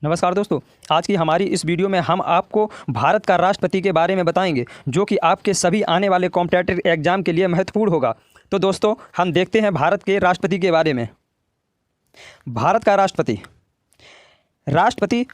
नमस्कार दोस्तों। आज की हमारी इस वीडियो में हम आपको भारत का राष्ट्रपति के बारे में बताएंगे जो कि आपके सभी आने वाले कॉम्पिटिटिव एग्जाम के लिए महत्वपूर्ण होगा। तो दोस्तों हम देखते हैं भारत के राष्ट्रपति के बारे में। भारत का राष्ट्रपति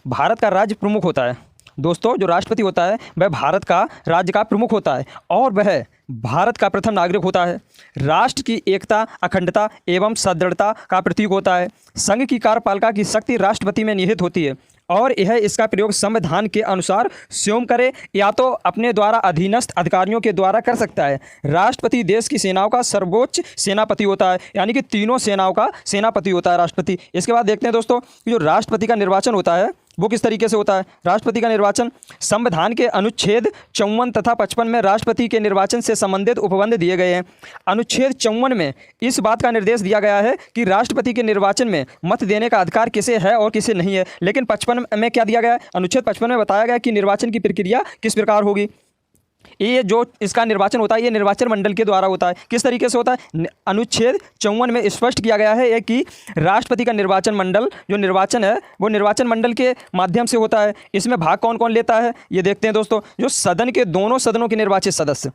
भारत का राज्य प्रमुख होता है। दोस्तों जो राष्ट्रपति होता है वह भारत का राज्य का प्रमुख होता है और वह भारत का प्रथम नागरिक होता है। राष्ट्र की एकता, अखंडता एवं सदृढ़ता का प्रतीक होता है। संघ की कार्यपालिका की शक्ति राष्ट्रपति में निहित होती है और यह इसका प्रयोग संविधान के अनुसार स्वयं करे या तो अपने द्वारा अधीनस्थ अधिकारियों के द्वारा कर सकता है। राष्ट्रपति देश की सेनाओं का सर्वोच्च सेनापति होता है, यानी कि तीनों सेनाओं का सेनापति होता है राष्ट्रपति। इसके बाद देखते हैं दोस्तों कि जो राष्ट्रपति का निर्वाचन होता है वो किस तरीके से होता है। राष्ट्रपति का निर्वाचन संविधान के अनुच्छेद 54 तथा 55 में राष्ट्रपति के निर्वाचन से संबंधित उपबंध दिए गए हैं। अनुच्छेद 54 में इस बात का निर्देश दिया गया है कि राष्ट्रपति के निर्वाचन में मत देने का अधिकार किसे है और किसे नहीं है। लेकिन 55 में क्या दिया गया है? अनुच्छेद 55 में बताया गया कि निर्वाचन की प्रक्रिया किस प्रकार होगी। ये जो इसका निर्वाचन होता है ये निर्वाचन मंडल के द्वारा होता है। किस तरीके से होता है? अनुच्छेद 54 में स्पष्ट किया गया है कि राष्ट्रपति का निर्वाचन मंडल जो निर्वाचन है वो निर्वाचन मंडल के माध्यम से होता है। इसमें भाग कौन कौन लेता है ये देखते हैं दोस्तों। जो सदन के दोनों सदनों के निर्वाचित सदस्य,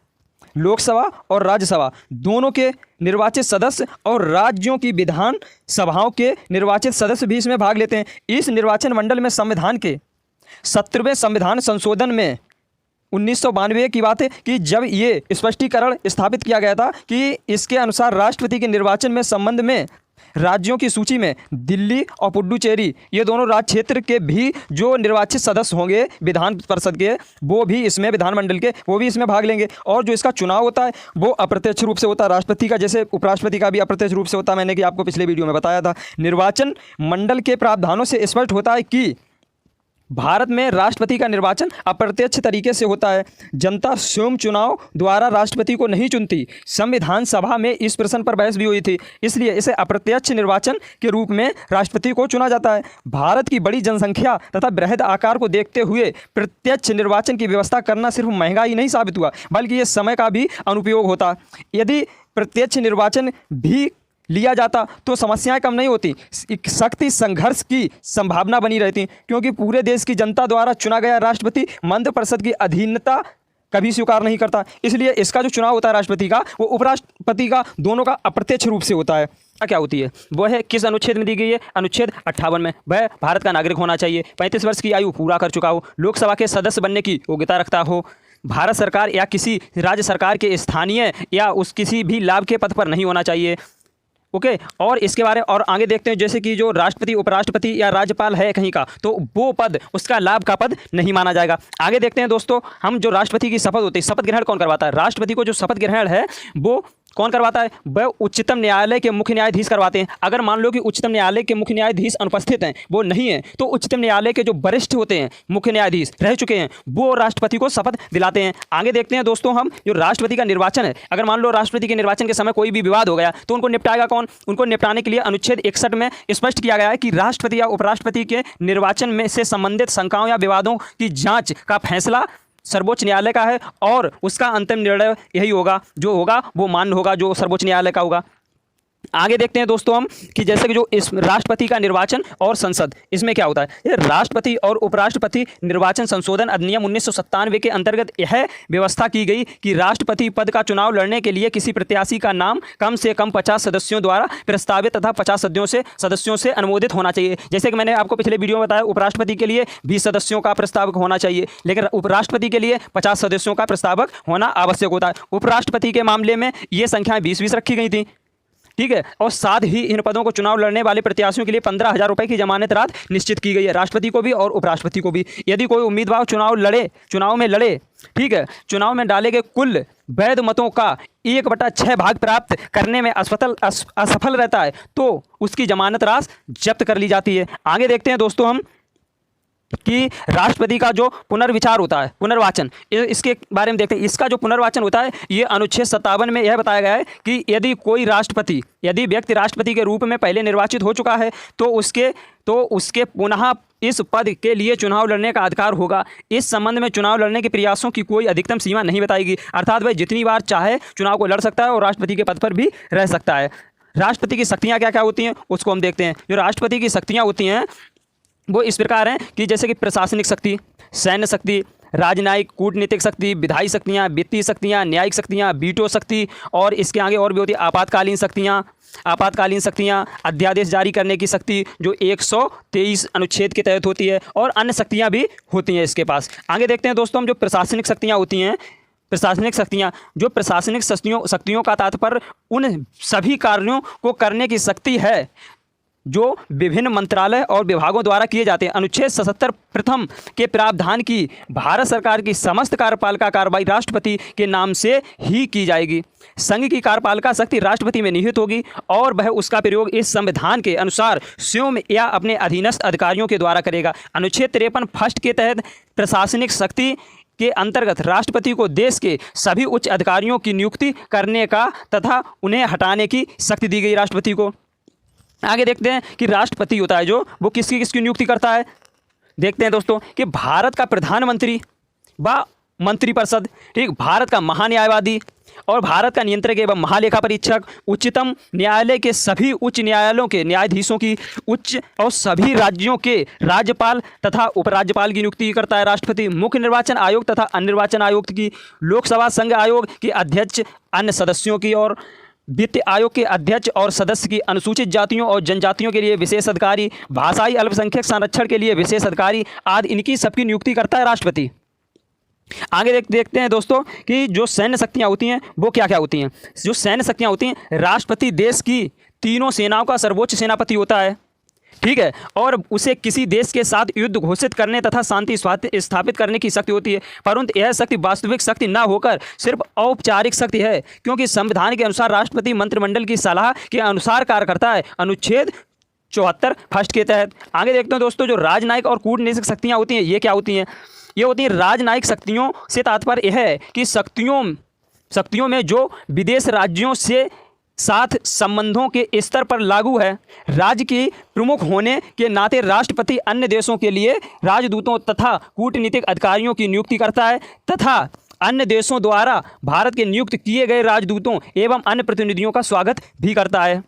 लोकसभा और राज्यसभा दोनों के निर्वाचित सदस्य और राज्यों की विधान सभाओं के निर्वाचित सदस्य भी इसमें भाग लेते हैं। इस निर्वाचन मंडल में संविधान के 17वें संविधान संशोधन में 1992 की बात है कि जब ये स्पष्टीकरण स्थापित किया गया था कि इसके अनुसार राष्ट्रपति के निर्वाचन में संबंध में राज्यों की सूची में दिल्ली और पुडुचेरी ये दोनों राज्य क्षेत्र के भी जो निर्वाचित सदस्य होंगे विधान परिषद के वो भी इसमें विधानमंडल के वो भी इसमें भाग लेंगे। और जो इसका चुनाव होता है वो अप्रत्यक्ष रूप से होता है राष्ट्रपति का, जैसे उपराष्ट्रपति का भी अप्रत्यक्ष रूप से होता है। मैंने कि आपको पिछले वीडियो में बताया था। निर्वाचन मंडल के प्रावधानों से स्पष्ट होता है कि भारत में राष्ट्रपति का निर्वाचन अप्रत्यक्ष तरीके से होता है। जनता स्वयं चुनाव द्वारा राष्ट्रपति को नहीं चुनती। संविधान सभा में इस प्रश्न पर बहस भी हुई थी, इसलिए इसे अप्रत्यक्ष निर्वाचन के रूप में राष्ट्रपति को चुना जाता है। भारत की बड़ी जनसंख्या तथा बृहद आकार को देखते हुए प्रत्यक्ष निर्वाचन की व्यवस्था करना सिर्फ महंगा ही नहीं साबित हुआ बल्कि ये समय का भी अनुपयोग होता। यदि प्रत्यक्ष निर्वाचन भी लिया जाता तो समस्याएं कम नहीं होती, एक सख्त संघर्ष की संभावना बनी रहती, क्योंकि पूरे देश की जनता द्वारा चुना गया राष्ट्रपति मंत्रिपरिषद की अधीनता कभी स्वीकार नहीं करता। इसलिए इसका जो चुनाव होता है राष्ट्रपति का वो उपराष्ट्रपति का दोनों का अप्रत्यक्ष रूप से होता है। क्या होती है वो है किस अनुच्छेद में दी गई है? अनुच्छेद 58 में। वह भारत का नागरिक होना चाहिए, 35 वर्ष की आयु पूरा कर चुका हो, लोकसभा के सदस्य बनने की योग्यता रखता हो, भारत सरकार या किसी राज्य सरकार के स्थानीय या उस किसी भी लाभ के पद पर नहीं होना चाहिए। ओके और इसके बारे और आगे देखते हैं, जैसे कि जो राष्ट्रपति, उपराष्ट्रपति या राज्यपाल है कहीं का तो वो पद उसका लाभ का पद नहीं माना जाएगा। आगे देखते हैं दोस्तों हम जो राष्ट्रपति की शपथ होती है, शपथ ग्रहण कौन करवाता है? राष्ट्रपति को जो शपथ ग्रहण है वो कौन करवाता है? वह उच्चतम न्यायालय के मुख्य न्यायाधीश करवाते हैं। अगर मान लो कि उच्चतम न्यायालय के मुख्य न्यायाधीश अनुपस्थित हैं, वो नहीं है, तो उच्चतम न्यायालय के जो वरिष्ठ होते हैं, मुख्य न्यायाधीश रह चुके हैं, वो राष्ट्रपति को शपथ दिलाते हैं। आगे देखते हैं दोस्तों हम जो राष्ट्रपति का निर्वाचन है, अगर मान लो राष्ट्रपति के निर्वाचन के समय कोई भी विवाद हो गया तो उनको निपटाएगा कौन? उनको निपटाने के लिए अनुच्छेद 61 में स्पष्ट किया गया है कि राष्ट्रपति या उपराष्ट्रपति के निर्वाचन में से संबंधित शंकाओं या विवादों की जांच का फैसला सर्वोच्च न्यायालय का है और उसका अंतिम निर्णय यही होगा, जो होगा वो मान्य होगा, जो सर्वोच्च न्यायालय का होगा। आगे देखते हैं दोस्तों हम कि जैसे कि जो इस राष्ट्रपति का निर्वाचन और संसद, इसमें क्या होता है? ये राष्ट्रपति और उपराष्ट्रपति निर्वाचन संशोधन अधिनियम 1997 के अंतर्गत यह व्यवस्था की गई कि राष्ट्रपति पद का चुनाव लड़ने के लिए किसी प्रत्याशी का नाम कम से कम 50 सदस्यों द्वारा प्रस्तावित तथा 50 सदस्यों से अनुमोदित होना चाहिए। जैसे कि मैंने आपको पिछले वीडियो में बताया उपराष्ट्रपति के लिए 20 सदस्यों का प्रस्तावक होना चाहिए, लेकिन उपराष्ट्रपति के लिए 50 सदस्यों का प्रस्तावक होना आवश्यक होता है। उपराष्ट्रपति के मामले में ये संख्याएं 20-20 रखी गई थी, ठीक है। और साथ ही इन पदों को चुनाव लड़ने वाले प्रत्याशियों के लिए 15,000 रुपए की जमानत राशि निश्चित की गई है, राष्ट्रपति को भी और उपराष्ट्रपति को भी। यदि कोई उम्मीदवार चुनाव में लड़े, ठीक है, चुनाव में डाले गए कुल वैध मतों का 1/6 भाग प्राप्त करने में असफल रहता है तो उसकी जमानत राशि जब्त कर ली जाती है। आगे देखते हैं दोस्तों हम कि राष्ट्रपति का जो पुनर्विचार होता है, पुनर्वाचन, इसके बारे में देखते हैं। इसका जो पुनर्वाचन होता है ये अनुच्छेद 57 में यह बताया गया है कि यदि व्यक्ति राष्ट्रपति के रूप में पहले निर्वाचित हो चुका है तो उसके पुनः इस पद के लिए चुनाव लड़ने का अधिकार होगा। इस संबंध में चुनाव लड़ने के प्रयासों की कोई अधिकतम सीमा नहीं बताएगी, अर्थात वह जितनी बार चाहे चुनाव को लड़ सकता है और राष्ट्रपति के पद पर भी रह सकता है। राष्ट्रपति की शक्तियाँ क्या क्या होती हैं उसको हम देखते हैं। जो राष्ट्रपति की शक्तियाँ होती हैं वो इस प्रकार हैं कि जैसे कि प्रशासनिक शक्ति, सैन्य शक्ति, राजनयिक कूटनीतिक शक्ति, विधायी शक्तियाँ, वित्तीय शक्तियाँ, न्यायिक शक्तियाँ, वीटो शक्ति, और इसके आगे और भी होती है आपातकालीन शक्तियाँ, अध्यादेश जारी करने की शक्ति जो 123 अनुच्छेद के तहत होती है, और अन्य शक्तियाँ भी होती हैं इसके पास। आगे देखते हैं दोस्तों हम जो प्रशासनिक शक्तियाँ होती हैं, प्रशासनिक शक्तियों का तात्पर्य उन सभी कार्यों को करने की शक्ति है जो विभिन्न मंत्रालय और विभागों द्वारा किए जाते हैं। अनुच्छेद 77 प्रथम के प्रावधान की भारत सरकार की समस्त कार्यपालिका कार्रवाई राष्ट्रपति के नाम से ही की जाएगी। संघ की कार्यपालिका शक्ति राष्ट्रपति में निहित होगी और वह उसका प्रयोग इस संविधान के अनुसार स्वयं या अपने अधीनस्थ अधिकारियों के द्वारा करेगा। अनुच्छेद 53 फर्स्ट के तहत प्रशासनिक शक्ति के अंतर्गत राष्ट्रपति को देश के सभी उच्च अधिकारियों की नियुक्ति करने का तथा उन्हें हटाने की शक्ति दी गई राष्ट्रपति को। आगे देखते हैं कि राष्ट्रपति होता है जो वो किसकी नियुक्ति करता है। देखते हैं दोस्तों कि भारत का प्रधानमंत्री व मंत्रिपरिषद, ठीक, भारत का महान्यायवादी और भारत का नियंत्रक एवं महालेखा परीक्षक, उच्चतम न्यायालय के सभी उच्च न्यायालयों के न्यायाधीशों की, उच्च और सभी राज्यों के राज्यपाल तथा उपराज्यपाल की नियुक्ति करता है राष्ट्रपति। मुख्य निर्वाचन आयोग तथा अन्य निर्वाचन आयुक्त की, लोकसभा संघ आयोग के अध्यक्ष, अन्य सदस्यों की, और वित्त आयोग के अध्यक्ष और सदस्य की, अनुसूचित जातियों और जनजातियों के लिए विशेष अधिकारी, भाषाई अल्पसंख्यक संरक्षण के लिए विशेष अधिकारी आदि, इनकी सबकी नियुक्ति करता है राष्ट्रपति। आगे देखते हैं दोस्तों कि जो सैन्य शक्तियाँ होती हैं वो क्या क्या होती हैं। जो सैन्य शक्तियाँ होती हैं, राष्ट्रपति देश की तीनों सेनाओं का सर्वोच्च सेनापति होता है, ठीक है, और उसे किसी देश के साथ युद्ध घोषित करने तथा शांति स्थापित करने की शक्ति होती है। परंतु यह शक्ति वास्तविक शक्ति न होकर सिर्फ औपचारिक शक्ति है, क्योंकि संविधान के अनुसार राष्ट्रपति मंत्रिमंडल की सलाह के अनुसार कार्य करता है, अनुच्छेद 74 फर्स्ट के तहत। आगे देखते हैं दोस्तों जो राजनयिक और कूटनीतिक शक्तियाँ होती हैं ये क्या होती हैं। ये होती हैं राजनयिक शक्तियों से तात्पर्य यह है कि शक्तियों में जो विदेश राज्यों से साथ संबंधों के स्तर पर लागू है। राज्य की प्रमुख होने के नाते राष्ट्रपति अन्य देशों के लिए राजदूतों तथा कूटनीतिक अधिकारियों की नियुक्ति करता है तथा अन्य देशों द्वारा भारत के नियुक्त किए गए राजदूतों एवं अन्य प्रतिनिधियों का स्वागत भी करता है।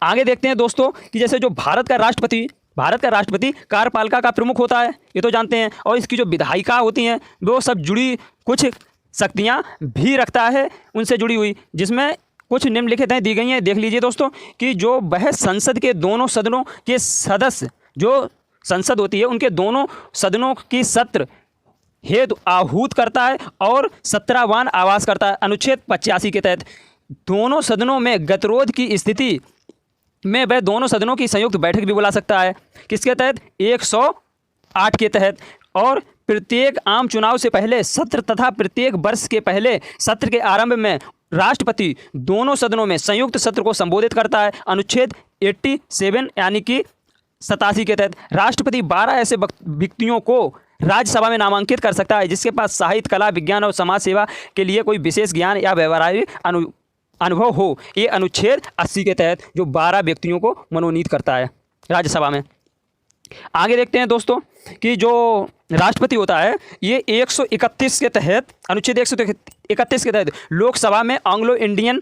आगे देखते हैं दोस्तों कि जैसे जो भारत का राष्ट्रपति कार्यपालिका का प्रमुख होता है, ये तो जानते हैं, और इसकी जो विधायिका होती हैं वो सब जुड़ी कुछ शक्तियाँ भी रखता है उनसे जुड़ी हुई, जिसमें कुछ निम्नलिखित हैं दी गई हैं। देख लीजिए दोस्तों कि जो वह संसद के दोनों सदनों के सदस्य, जो संसद होती है उनके दोनों सदनों की सत्र हेतु आहूत करता है और सत्रावान आवास करता है। अनुच्छेद 85 के तहत दोनों सदनों में गतिरोध की स्थिति में वह दोनों सदनों की संयुक्त बैठक भी बुला सकता है। किसके तहत? 108 के तहत। और प्रत्येक आम चुनाव से पहले सत्र तथा प्रत्येक वर्ष के पहले सत्र के आरंभ में राष्ट्रपति दोनों सदनों में संयुक्त सत्र को संबोधित करता है। अनुच्छेद 87 यानी कि 87 के तहत राष्ट्रपति 12 ऐसे व्यक्तियों को राज्यसभा में नामांकित कर सकता है जिसके पास साहित्य, कला, विज्ञान और समाज सेवा के लिए कोई विशेष ज्ञान या व्यवहारिक अनुभव हो। ये अनुच्छेद 80 के तहत जो 12 व्यक्तियों को मनोनीत करता है राज्यसभा में। आगे देखते हैं दोस्तों कि जो राष्ट्रपति होता है ये 131 के तहत, अनुच्छेद 131 के तहत लोकसभा में एंग्लो इंडियन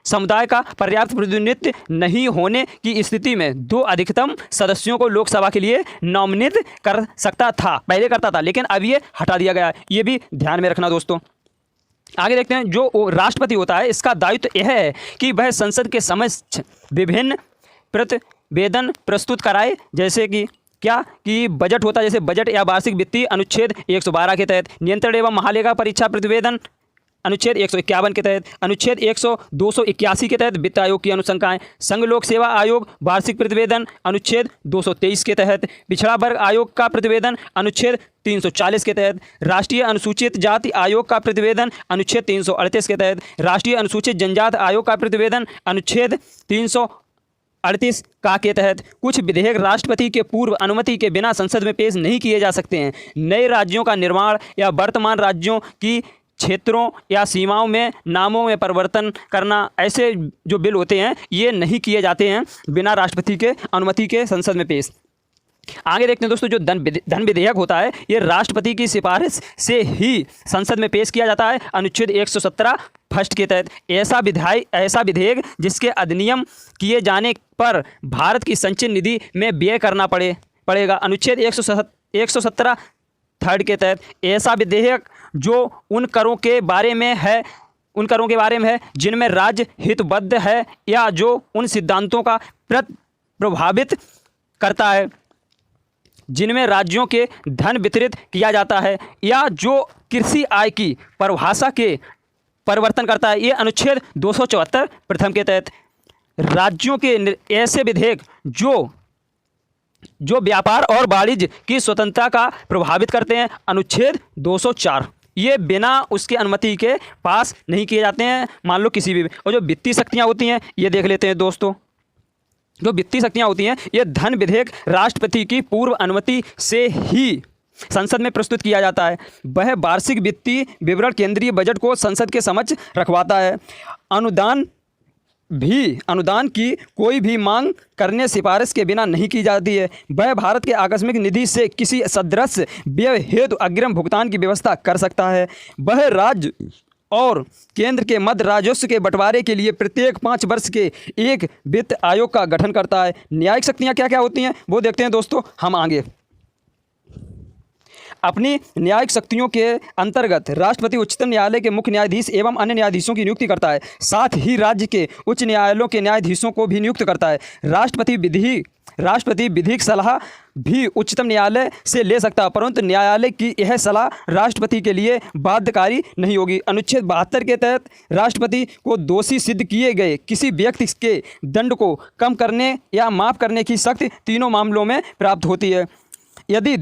समुदाय का पर्याप्त प्रतिनिधित्व नहीं होने की स्थिति में 2 अधिकतम सदस्यों को लोकसभा के लिए नॉमिनेट कर सकता था। पहले करता था लेकिन अब ये हटा दिया गया है, ये भी ध्यान में रखना दोस्तों। आगे देखते हैं जो राष्ट्रपति होता है इसका दायित्व यह है कि वह संसद के समक्ष विभिन्न प्रतिवेदन प्रस्तुत कराए, जैसे कि क्या कि बजट होता है, जैसे बजट या वार्षिक वित्तीय, अनुच्छेद 112 के तहत। नियंत्रण एवं महालेखा परीक्षा प्रतिवेदन, अनुच्छेद 151 के तहत। अनुच्छेद 281 के तहत वित्त आयोग की अनुशंसाएं। संघ लोक सेवा आयोग वार्षिक प्रतिवेदन, अनुच्छेद 223 के तहत। पिछड़ा वर्ग आयोग का प्रतिवेदन, अनुच्छेद 340 के तहत। राष्ट्रीय अनुसूचित जाति आयोग का प्रतिवेदन, अनुच्छेद 338 के तहत। राष्ट्रीय अनुसूचित जनजाति आयोग का प्रतिवेदन, अनुच्छेद 338 का के तहत। कुछ विधेयक राष्ट्रपति के पूर्व अनुमति के बिना संसद में पेश नहीं किए जा सकते हैं। नए राज्यों का निर्माण या वर्तमान राज्यों की क्षेत्रों या सीमाओं में नामों में परिवर्तन करना, ऐसे जो बिल होते हैं ये नहीं किए जाते हैं बिना राष्ट्रपति के अनुमति के संसद में पेश। आगे देखते हैं दोस्तों जो धन विधेयक होता है ये राष्ट्रपति की सिफारिश से ही संसद में पेश किया जाता है। अनुच्छेद 117 फर्स्ट के तहत ऐसा विधेयक जिसके अधिनियम किए जाने पर भारत की संचयन निधि में व्यय करना पड़े, पड़ेगा। अनुच्छेद 117 थर्ड के तहत ऐसा विधेयक जो उन करों के बारे में है जिनमें राज्य हितबद्ध है या जो उन सिद्धांतों का प्रभावित करता है जिनमें राज्यों के धन वितरित किया जाता है या जो कृषि आय की परिभाषा के परिवर्तन करता है। ये अनुच्छेद 274 प्रथम के तहत राज्यों के ऐसे विधेयक जो व्यापार और वाणिज्य की स्वतंत्रता का प्रभावित करते हैं। अनुच्छेद 204 ये बिना उसकी अनुमति के पास नहीं किए जाते हैं, मान लो किसी भी। और जो वित्तीय शक्तियाँ होती हैं ये देख लेते हैं दोस्तों। जो वित्तीय शक्तियाँ होती हैं ये धन विधेयक राष्ट्रपति की पूर्व अनुमति से ही संसद में प्रस्तुत किया जाता है। वह वार्षिक वित्तीय विवरण केंद्रीय बजट को संसद के समक्ष रखवाता है। अनुदान की कोई भी मांग करने सिफारिश के बिना नहीं की जाती है। वह भारत के आकस्मिक निधि से किसी सदस्य व्यय हेतु अग्रिम भुगतान की व्यवस्था कर सकता है। वह राज्य और केंद्र के मध्य राजस्व के बंटवारे के लिए प्रत्येक 5 वर्ष के एक वित्त आयोग का गठन करता है। न्यायिक शक्तियाँ क्या क्या होती हैं वो देखते हैं दोस्तों हम आगे। अपनी न्यायिक शक्तियों के अंतर्गत राष्ट्रपति उच्चतम न्यायालय के मुख्य न्यायाधीश एवं अन्य न्यायाधीशों की नियुक्ति करता है। साथ ही राज्य के उच्च न्यायालयों के न्यायाधीशों को भी नियुक्त करता है। राष्ट्रपति विधिक सलाह भी उच्चतम न्यायालय से ले सकता है, परंतु न्यायालय की यह सलाह राष्ट्रपति के लिए बाध्यकारी नहीं होगी। अनुच्छेद 72 के तहत राष्ट्रपति को दोषी सिद्ध किए गए किसी व्यक्ति के दंड को कम करने या माफ़ करने की शक्ति तीनों मामलों में प्राप्त होती है। यदि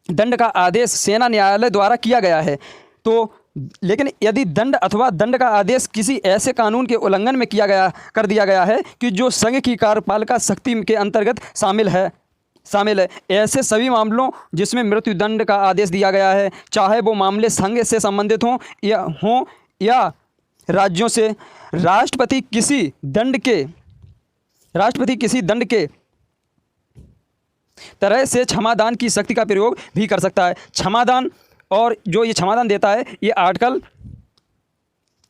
दंड का आदेश सेना न्यायालय द्वारा किया गया है तो, लेकिन यदि दंड का आदेश किसी ऐसे कानून के उल्लंघन में कर दिया गया है कि जो संघ की कार्यपालिका शक्ति के अंतर्गत शामिल है, ऐसे सभी मामलों जिसमें मृत्यु दंड का आदेश दिया गया है, चाहे वो मामले संघ से संबंधित हों या राज्यों से, राष्ट्रपति किसी दंड के तरह से क्षमादान की शक्ति का प्रयोग भी कर सकता है। क्षमादान, और जो ये क्षमादान देता है ये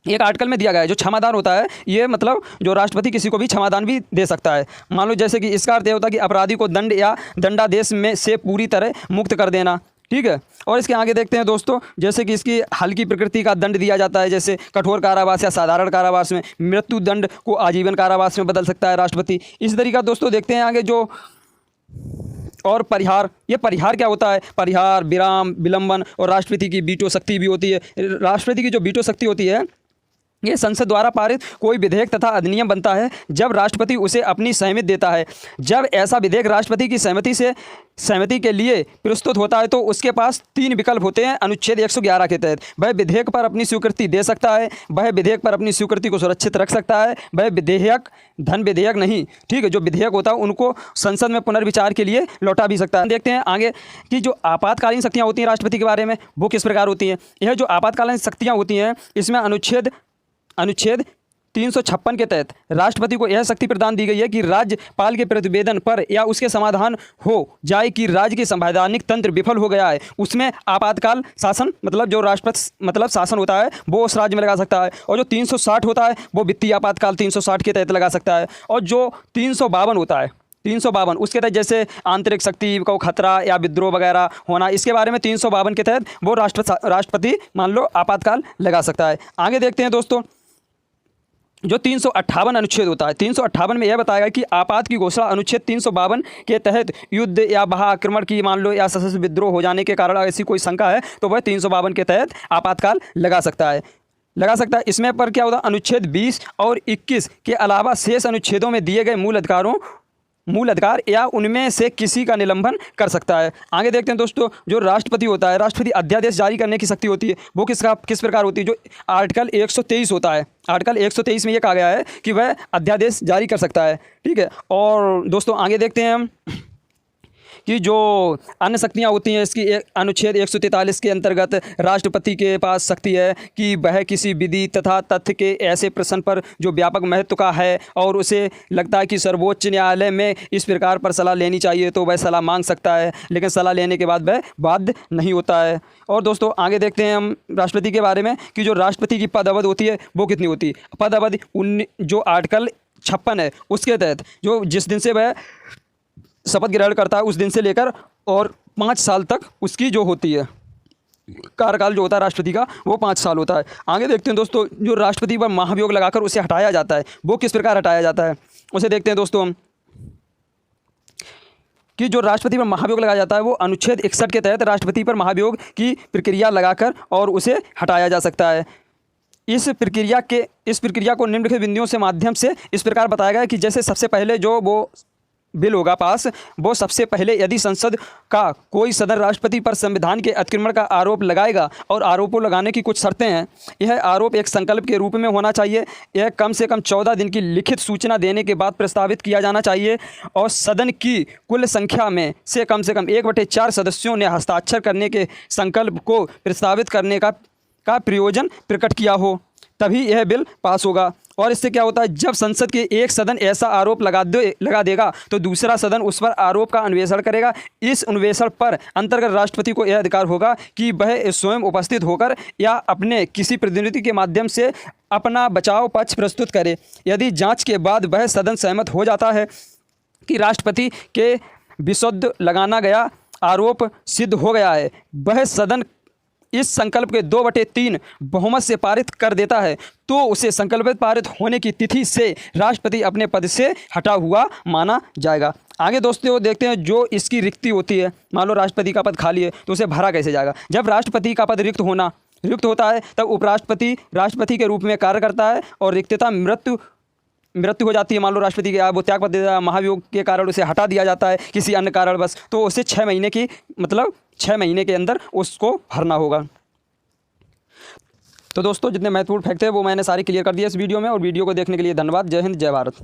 एक आर्टिकल में दिया गया है। जो क्षमादान होता है ये मतलब जो राष्ट्रपति किसी को भी क्षमादान भी दे सकता है। मान लो जैसे कि इसका अर्थ ये होता है कि अपराधी को दंड या दंडादेश में से पूरी तरह मुक्त कर देना, ठीक है। और इसके आगे देखते हैं दोस्तों, जैसे कि इसकी हल्की प्रकृति का दंड दिया जाता है, जैसे कठोर कारावास या साधारण कारावास में। मृत्यु दंड को आजीवन कारावास में बदल सकता है राष्ट्रपति। इस तरीका दोस्तों देखते हैं आगे जो। और परिहार, ये परिहार क्या होता है? परिहार, विराम, विलंबन और राष्ट्रपति की वीटो शक्ति भी होती है। राष्ट्रपति की जो वीटो शक्ति होती है ये संसद द्वारा पारित कोई विधेयक तथा अधिनियम बनता है जब राष्ट्रपति उसे अपनी सहमति देता है। जब ऐसा विधेयक राष्ट्रपति की सहमति के लिए प्रस्तुत होता है तो उसके पास 3 विकल्प होते हैं। अनुच्छेद 111 के तहत वह विधेयक पर अपनी स्वीकृति दे सकता है, वह विधेयक पर अपनी स्वीकृति को सुरक्षित रख सकता है, वह विधेयक धन विधेयक नहीं, ठीक है, जो विधेयक होता है उनको संसद में पुनर्विचार के लिए लौटा भी सकता है। देखते हैं आगे कि जो आपातकालीन शक्तियाँ होती हैं राष्ट्रपति के बारे में वो किस प्रकार होती हैं। यह जो आपातकालीन शक्तियाँ होती हैं इसमें अनुच्छेद 356 के तहत राष्ट्रपति को यह शक्ति प्रदान दी गई है कि राज्यपाल के प्रतिवेदन पर या उसके समाधान हो जाए कि राज्य की संवैधानिक तंत्र विफल हो गया है, उसमें आपातकाल शासन मतलब जो राष्ट्रपति शासन होता है वो उस राज्य में लगा सकता है। और जो 360 होता है वो वित्तीय आपातकाल 360 के तहत लगा सकता है। और जो 352 होता है 352 उसके तहत जैसे आंतरिक शक्ति को खतरा या विद्रोह वगैरह होना, इसके बारे में 352 के तहत वो राष्ट्रपति मान लो आपातकाल लगा सकता है। आगे देखते हैं दोस्तों, जो 358 अनुच्छेद होता है 358 में यह बताया कि आपात की घोषणा अनुच्छेद 352 के तहत युद्ध या बाह्य आक्रमण की मान लो या सशस्त्र विद्रोह हो जाने के कारण ऐसी कोई शंका है तो वह 352 के तहत आपातकाल लगा सकता है। इसमें पर क्या होता है, अनुच्छेद 20 और 21 के अलावा शेष अनुच्छेदों में दिए गए मूल अधिकार या उनमें से किसी का निलंबन कर सकता है। आगे देखते हैं दोस्तों, जो राष्ट्रपति होता है, राष्ट्रपति अध्यादेश जारी करने की शक्ति होती है वो किस प्रकार होती है। जो आर्टिकल 123 होता है, आर्टिकल 123 में ये कहा गया है कि वह अध्यादेश जारी कर सकता है, ठीक है। और दोस्तों आगे देखते हैं हम कि जो अन्य शक्तियाँ होती हैं इसकी अनुच्छेद 143 के अंतर्गत राष्ट्रपति के पास शक्ति है कि वह किसी विधि तथा तथ्य के ऐसे प्रश्न पर जो व्यापक महत्व का है और उसे लगता है कि सर्वोच्च न्यायालय में इस प्रकार पर सलाह लेनी चाहिए तो वह सलाह मांग सकता है, लेकिन सलाह लेने के बाद वह बाध्य नहीं होता है। और दोस्तों आगे देखते हैं हम राष्ट्रपति के बारे में कि जो राष्ट्रपति की पद अवधि होती है वो कितनी होती है। पद अवधि जो आर्टिकल 56 है उसके तहत जो जिस दिन से वह शपथ ग्रहण करता है उस दिन से लेकर और 5 साल तक उसकी जो होती है कार्यकाल जो होता है राष्ट्रपति का वो 5 साल होता है। आगे देखते हैं दोस्तों, जो राष्ट्रपति पर महाभियोग लगाकर उसे हटाया जाता है वो किस प्रकार हटाया जाता है उसे देखते हैं दोस्तों हम, कि जो राष्ट्रपति पर महाभियोग लगाया जाता है वो अनुच्छेद 61 के तहत राष्ट्रपति पर महाभियोग की प्रक्रिया लगाकर और उसे हटाया जा सकता है। इस प्रक्रिया को निम्नलिखित बिंदुओं से माध्यम से इस प्रकार बताया गया है कि जैसे सबसे पहले जो वो बिल होगा पास, वो सबसे पहले यदि संसद का कोई सदन राष्ट्रपति पर संविधान के अतिक्रमण का आरोप लगाएगा और आरोपों लगाने की कुछ शर्तें हैं। यह आरोप एक संकल्प के रूप में होना चाहिए, यह कम से कम 14 दिन की लिखित सूचना देने के बाद प्रस्तावित किया जाना चाहिए और सदन की कुल संख्या में से कम 1/4 सदस्यों ने हस्ताक्षर करने के संकल्प को प्रस्तावित करने का प्रयोजन प्रकट किया हो, तभी यह बिल पास होगा। और इससे क्या होता है, जब संसद के एक सदन ऐसा आरोप लगा देगा तो दूसरा सदन उस पर आरोप का अन्वेषण करेगा। इस अन्वेषण पर अंतर्गत राष्ट्रपति को यह अधिकार होगा कि वह स्वयं उपस्थित होकर या अपने किसी प्रतिनिधि के माध्यम से अपना बचाव पक्ष प्रस्तुत करे। यदि जांच के बाद वह सदन सहमत हो जाता है कि राष्ट्रपति के विरुद्ध लगाना गया आरोप सिद्ध हो गया है, वह सदन इस संकल्प के 2/3 बहुमत से पारित कर देता है, तो उसे संकल्पित पारित होने की तिथि से राष्ट्रपति अपने पद से हटा हुआ माना जाएगा। आगे दोस्तों देखते हैं, जो इसकी रिक्ति होती है, मान लो राष्ट्रपति का पद खाली है तो उसे भरा कैसे जाएगा। जब राष्ट्रपति का पद रिक्त होता है तब उपराष्ट्रपति राष्ट्रपति के रूप में कार्य करता है और रिक्तता मृत्यु हो जाती है। मान लो राष्ट्रपति के वो त्याग पद देता है, महाभियोग के कारण उसे हटा दिया जाता है किसी अन्य कारण बस, तो उसे 6 महीने के अंदर उसको भरना होगा। तो दोस्तों जितने महत्वपूर्ण फैक्ट है वो मैंने सारे क्लियर कर दिए इस वीडियो में, और वीडियो को देखने के लिए धन्यवाद। जय हिंद, जय भारत।